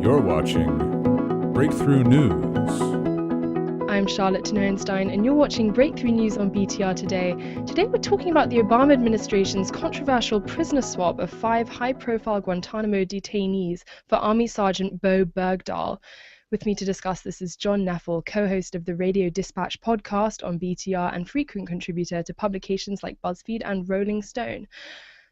You're watching BreakThru News. I'm Charlotte Tenoenstein, and you're watching BreakThru News on BTR today. Today we're talking about the Obama administration's controversial prisoner swap of 5 high-profile Guantanamo detainees for Army Sergeant Bowe Bergdahl. With me to discuss this is John Neffel, co-host of the Radio Dispatch podcast on BTR and frequent contributor to publications like BuzzFeed and Rolling Stone.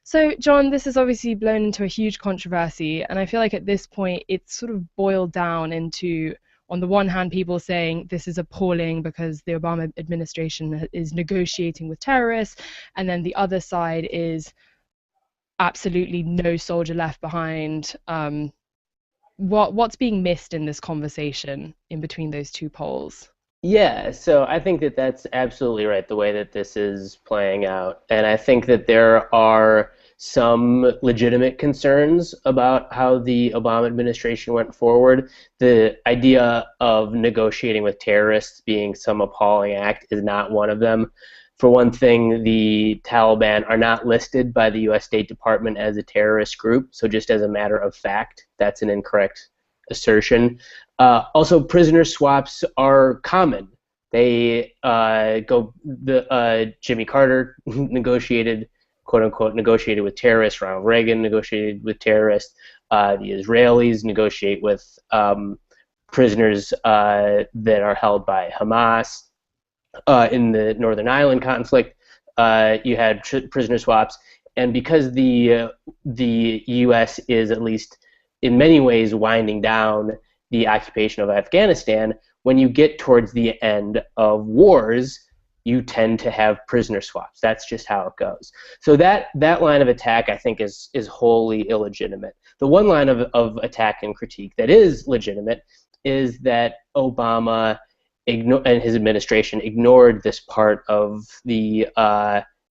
So, John, this has obviously blown into a huge controversy, and I feel like at this point it's sort of boiled down into, on the one hand, people saying this is appalling because the Obama administration is negotiating with terrorists, and then the other side is absolutely no soldier left behind. What's being missed in this conversation in between those two poles? Yeah, so I think that that's absolutely right, the way that this is playing out. And I think that there are some legitimate concerns about how the Obama administration went forward. The idea of negotiating with terrorists being some appalling act is not one of them. For one thing, the Taliban are not listed by the U.S. State Department as a terrorist group, so just as a matter of fact, that's an incorrect assertion. Also, prisoner swaps are common. They Jimmy Carter negotiated, quote unquote, negotiated with terrorists. Ronald Reagan negotiated with terrorists. The Israelis negotiate with prisoners that are held by Hamas. In the Northern Ireland conflict, you had prisoner swaps, and because the U.S. is at least in many ways winding down the occupation of Afghanistan, when you get towards the end of wars, you tend to have prisoner swaps. That's just how it goes. So that line of attack, I think, is wholly illegitimate. The one line of attack and critique that is legitimate is that Obama and his administration ignored this part of the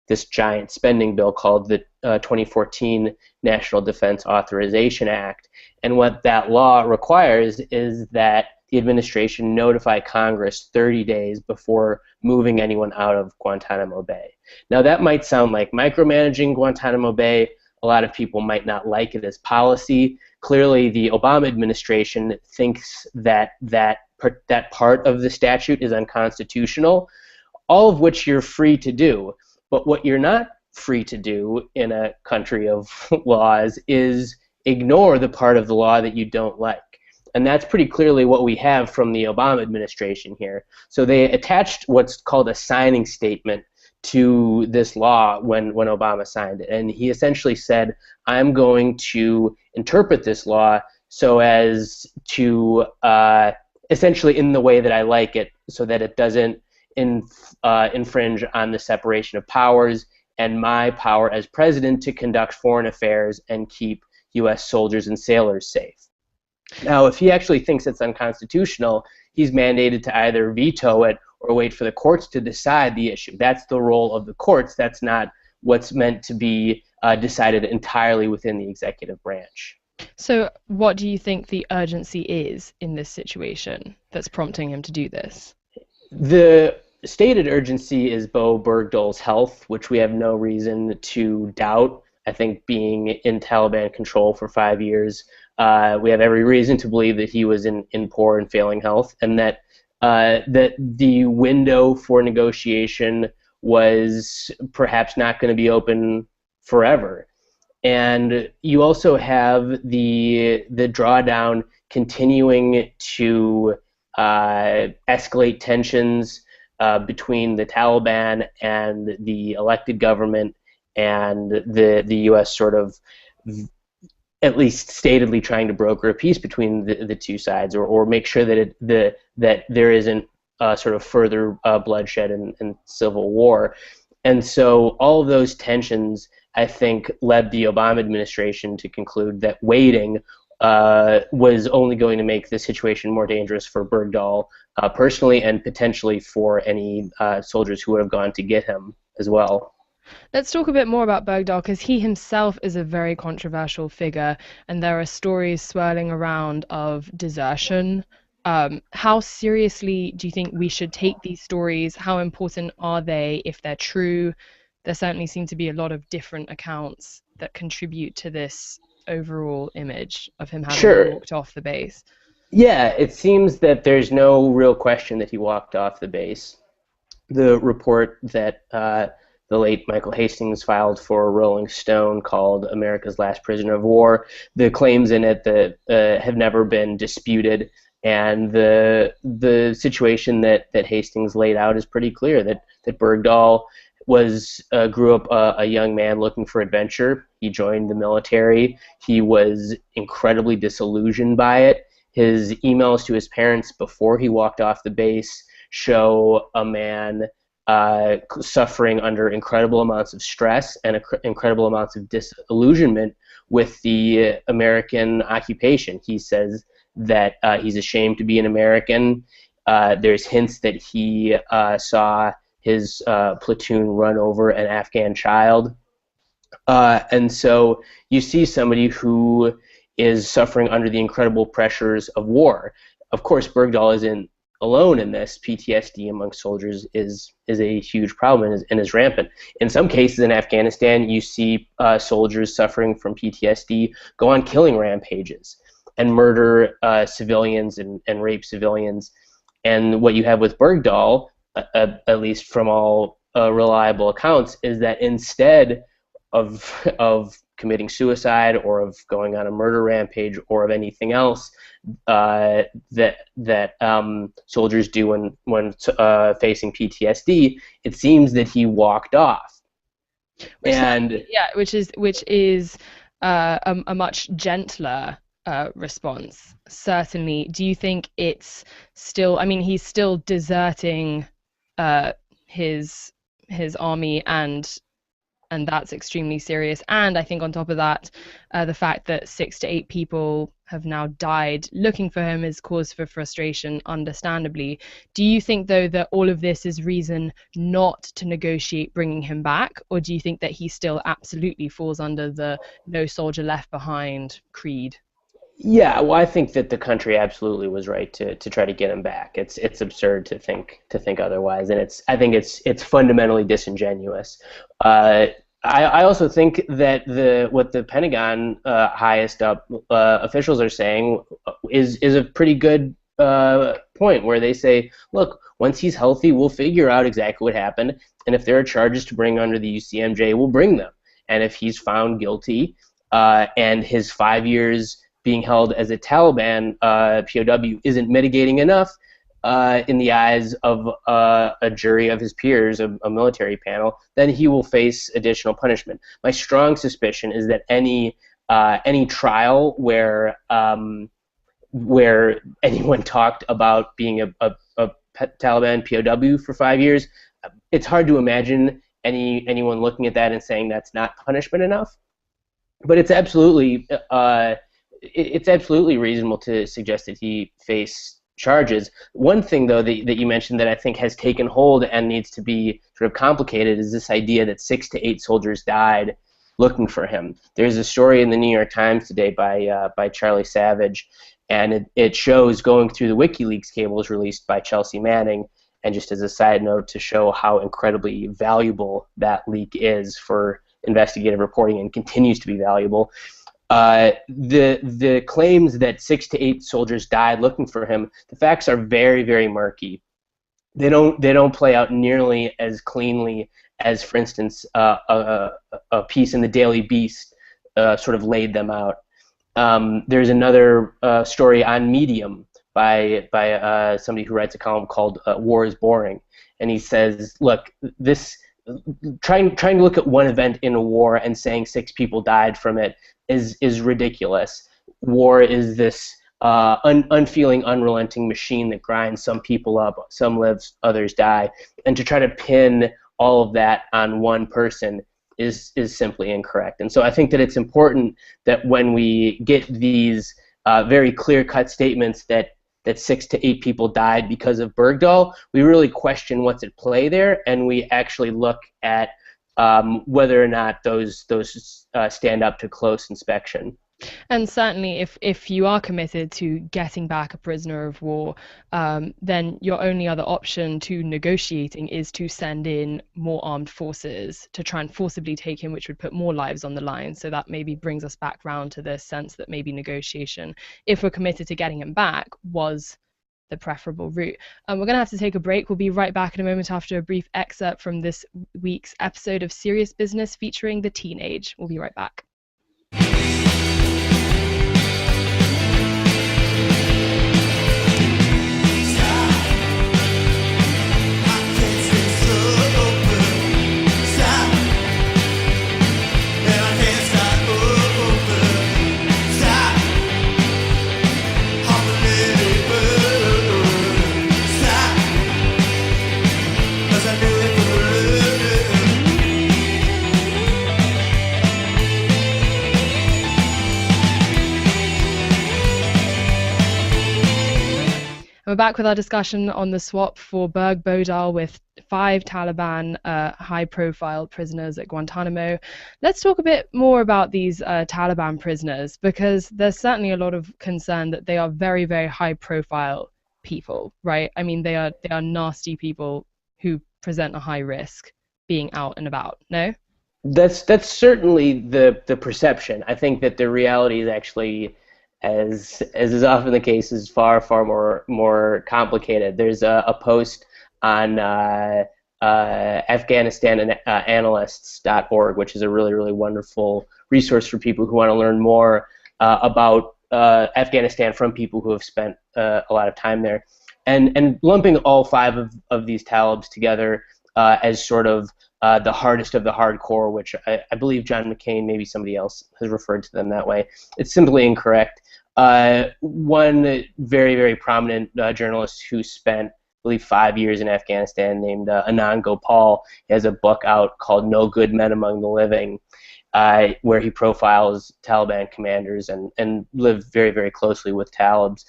this giant spending bill called the 2014 National Defense Authorization Act. And what that law requires is that the administration notify Congress 30 days before moving anyone out of Guantanamo Bay. Now, that might sound like micromanaging Guantanamo Bay. A lot of people might not like it as policy. Clearly, the Obama administration thinks that part of the statute is unconstitutional, all of which you're free to do. But what you're not free to do in a country of laws is ignore the part of the law that you don't like. And that's pretty clearly what we have from the Obama administration here. So they attached what's called a signing statement to this law when Obama signed it. And he essentially said, I'm going to interpret this law so as to essentially in the way that I like it, so that it doesn't infringe on the separation of powers and my power as president to conduct foreign affairs and keep U.S. soldiers and sailors safe. Now, if he actually thinks it's unconstitutional, he's mandated to either veto it or wait for the courts to decide the issue. That's the role of the courts. That's not what's meant to be decided entirely within the executive branch. So what do you think the urgency is in this situation that's prompting him to do this? The stated urgency is Bowe Bergdahl's health, which we have no reason to doubt. I think being in Taliban control for 5 years, we have every reason to believe that he was in poor and failing health, and that the window for negotiation was perhaps not going to be open forever. And you also have the drawdown continuing to escalate tensions between the Taliban and the elected government, and the U.S. sort of at least statedly trying to broker a peace between the two sides, or make sure that that there isn't sort of further bloodshed and civil war. And so all of those tensions, I think, led the Obama administration to conclude that waiting was only going to make the situation more dangerous for Bergdahl personally, and potentially for any soldiers who would have gone to get him as well. Let's talk a bit more about Bergdahl, because he himself is a very controversial figure, and there are stories swirling around of desertion. How seriously do you think we should take these stories? How important are they if they're true? There certainly seem to be a lot of different accounts that contribute to this overall image of him having Sure. walked off the base? Yeah, it seems that there's no real question that he walked off the base. The report that the late Michael Hastings filed for Rolling Stone called America's Last Prisoner of War, the claims in it that have never been disputed, and the situation that Hastings laid out is pretty clear, that Bergdahl grew up a young man looking for adventure. He joined the military. He was incredibly disillusioned by it. His emails to his parents before he walked off the base show a man suffering under incredible amounts of stress and incredible amounts of disillusionment with the American occupation. He says that he's ashamed to be an American. There's hints that he saw his platoon run over an Afghan child. And so you see somebody who is suffering under the incredible pressures of war. Of course, Bergdahl isn't alone in this. PTSD among soldiers is a huge problem and is rampant. In some cases in Afghanistan, you see soldiers suffering from PTSD go on killing rampages and murder civilians and rape civilians. And what you have with Bergdahl, at least from all reliable accounts, is that instead of committing suicide or of going on a murder rampage or of anything else that soldiers do when facing PTSD, it seems that he walked off. Which is a much gentler response. Certainly. Do you think it's still? I mean, he's still deserting his army, and that's extremely serious. And I think on top of that, the fact that 6 to 8 people have now died looking for him is cause for frustration, understandably. Do you think, though, that all of this is reason not to negotiate bringing him back, or do you think that he still absolutely falls under the no soldier left behind creed? Yeah, well, I think that the country absolutely was right to try to get him back. It's absurd to think otherwise, and I think it's fundamentally disingenuous. I also think that what the Pentagon highest up officials are saying is a pretty good point, where they say, look, once he's healthy, we'll figure out exactly what happened, and if there are charges to bring under the UCMJ, we'll bring them. And if he's found guilty and his 5 years being held as a Taliban POW isn't mitigating enough in the eyes of a jury of his peers, a military panel, then he will face additional punishment. My strong suspicion is that any trial where anyone talked about being a Taliban POW for 5 years, it's hard to imagine anyone looking at that and saying that's not punishment enough. But it's absolutely reasonable to suggest that he face charges. One thing, though, that you mentioned that I think has taken hold and needs to be sort of complicated is this idea that 6 to 8 soldiers died looking for him. There's a story in the New York Times today by Charlie Savage, and it shows, going through the WikiLeaks cables released by Chelsea Manning, and just as a side note to show how incredibly valuable that leak is for investigative reporting and continues to be valuable, the claims that 6 to 8 soldiers died looking for him, the facts are very, very murky. They don't play out nearly as cleanly as, for instance, a piece in the Daily Beast sort of laid them out. There's another story on Medium by somebody who writes a column called "War is Boring," and he says, look, this trying to look at one event in a war and saying 6 people died from it is ridiculous. War is this unfeeling, unrelenting machine that grinds some people up, some live, others die, and to try to pin all of that on one person is simply incorrect. And so I think that it's important that when we get these very clear-cut statements that 6 to 8 people died because of Bergdahl, we really question what's at play there, and we actually look at whether or not those stand up to close inspection. And certainly, if you are committed to getting back a prisoner of war, then your only other option to negotiating is to send in more armed forces to try and forcibly take him, which would put more lives on the line. So that maybe brings us back round to the sense that maybe negotiation, if we're committed to getting him back, was the preferable route. We're going to have to take a break. We'll be right back in a moment after a brief excerpt from this week's episode of Serious Business featuring the teenage. We'll be right back. We're back with our discussion on the swap for Bergdahl with 5 Taliban high-profile prisoners at Guantanamo. Let's talk a bit more about these Taliban prisoners, because there's certainly a lot of concern that they are very, very high-profile people, right? I mean, they are nasty people who present a high risk being out and about, no? That's certainly the perception. I think that the reality is actually, as is often the case, is far more complicated. There's a post on Afghanistan analysts.org, which is a really wonderful resource for people who want to learn more about Afghanistan from people who have spent a lot of time there, and lumping all 5 of these Talibs together as sort of the hardest of the hardcore, which I believe John McCain, maybe somebody else, has referred to them that way. It's simply incorrect. One very prominent journalist who spent, I believe, 5 years in Afghanistan, named Anand Gopal, has a book out called No Good Men Among the Living, where he profiles Taliban commanders and lived very closely with Talibs.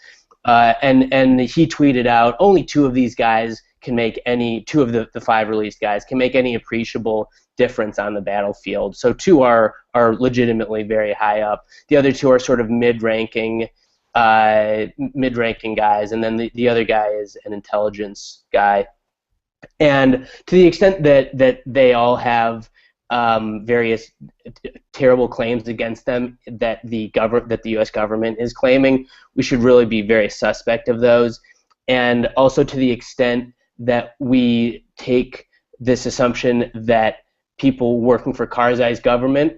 And he tweeted out, only 2 of these guys can make any, 2 of the 5 released guys can make any appreciable difference on the battlefield. So 2 are legitimately very high up. The other 2 are sort of mid-ranking guys, and then the other guy is an intelligence guy. And to the extent that they all have various terrible claims against them that the U.S. government is claiming, we should really be very suspect of those. And also to the extent that we take this assumption that people working for Karzai's government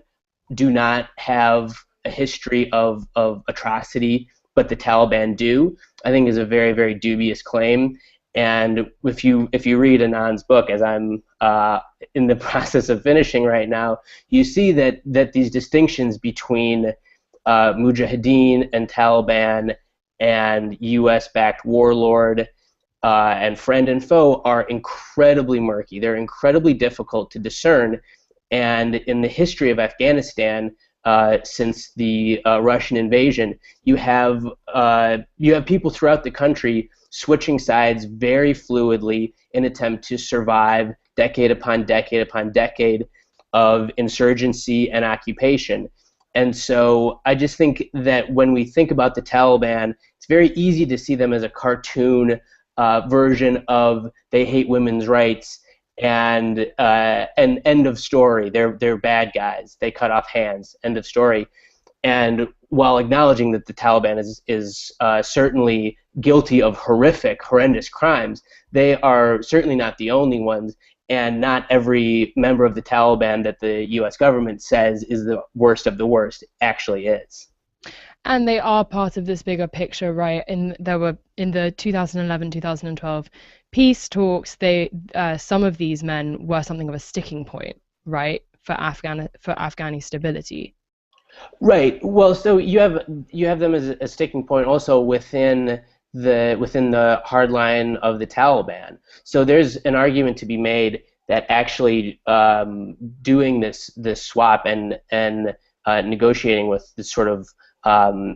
do not have a history of atrocity, but the Taliban do, I think is a very dubious claim. And if you read Anand's book, as I'm in the process of finishing right now, you see that these distinctions between Mujahideen and Taliban and U.S.-backed warlord and friend and foe are incredibly murky. They're incredibly difficult to discern. And in the history of Afghanistan, since the Russian invasion, you have people throughout the country switching sides very fluidly in attempt to survive decade upon decade of insurgency and occupation. And so I just think that when we think about the Taliban, it's very easy to see them as a cartoon version of they hate women's rights and end of story. They're bad guys. They cut off hands. End of story. And while acknowledging that the Taliban is certainly guilty of horrendous crimes, they are certainly not the only ones, and not every member of the Taliban that the U.S. government says is the worst of the worst actually is. And they are part of this bigger picture, right? There were in the 2011-2012 peace talks, some of these men were something of a sticking point, right, for Afghani stability. Right. Well, so you have them as a sticking point also within the hard line of the Taliban. So there's an argument to be made that actually doing this swap and negotiating with this sort of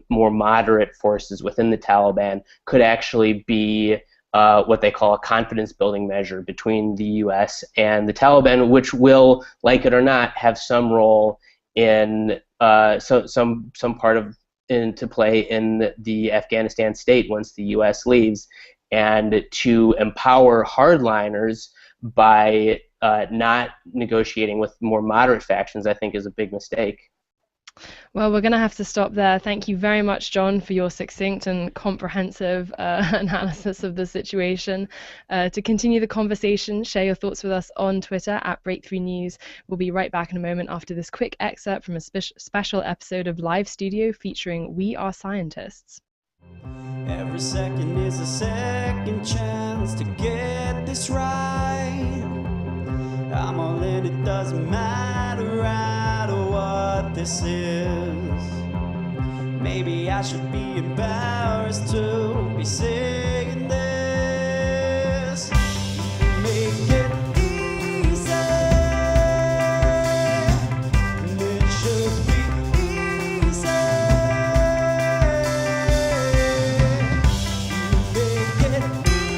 more moderate forces within the Taliban could actually be what they call a confidence-building measure between the U.S. and the Taliban, which will, like it or not, have some role in some part of into play in the Afghanistan state once the U.S. leaves, and to empower hardliners by not negotiating with more moderate factions, I think is a big mistake. Well, we're going to have to stop there. Thank you very much, John, for your succinct and comprehensive analysis of the situation. To continue the conversation, share your thoughts with us on Twitter at BreakThru News. We'll be right back in a moment after this quick excerpt from a special episode of Live Studio featuring We Are Scientists. Every second is a second chance to get this right. I'm all in, it doesn't matter right or what this is. Maybe I should be embarrassed to be saying this. Make it easy, and it should be easy. Make it easy.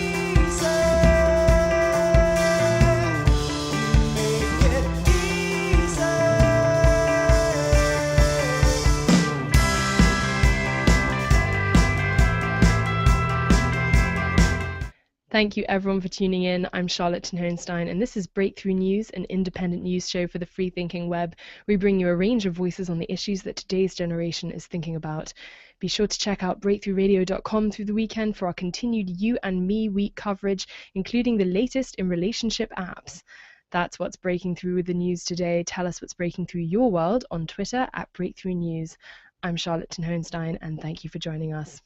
Thank you everyone for tuning in. I'm Charlotte Hohenstein, and this is BreakThru News, an independent news show for the free thinking web. We bring you a range of voices on the issues that today's generation is thinking about. Be sure to check out breakthrough.radio.com through the weekend for our continued You and Me week coverage, including the latest in relationship apps. That's what's breaking through with the news today. Tell us what's breaking through your world on Twitter at BreakThru News. I'm Charlotte Hohenstein, and thank you for joining us.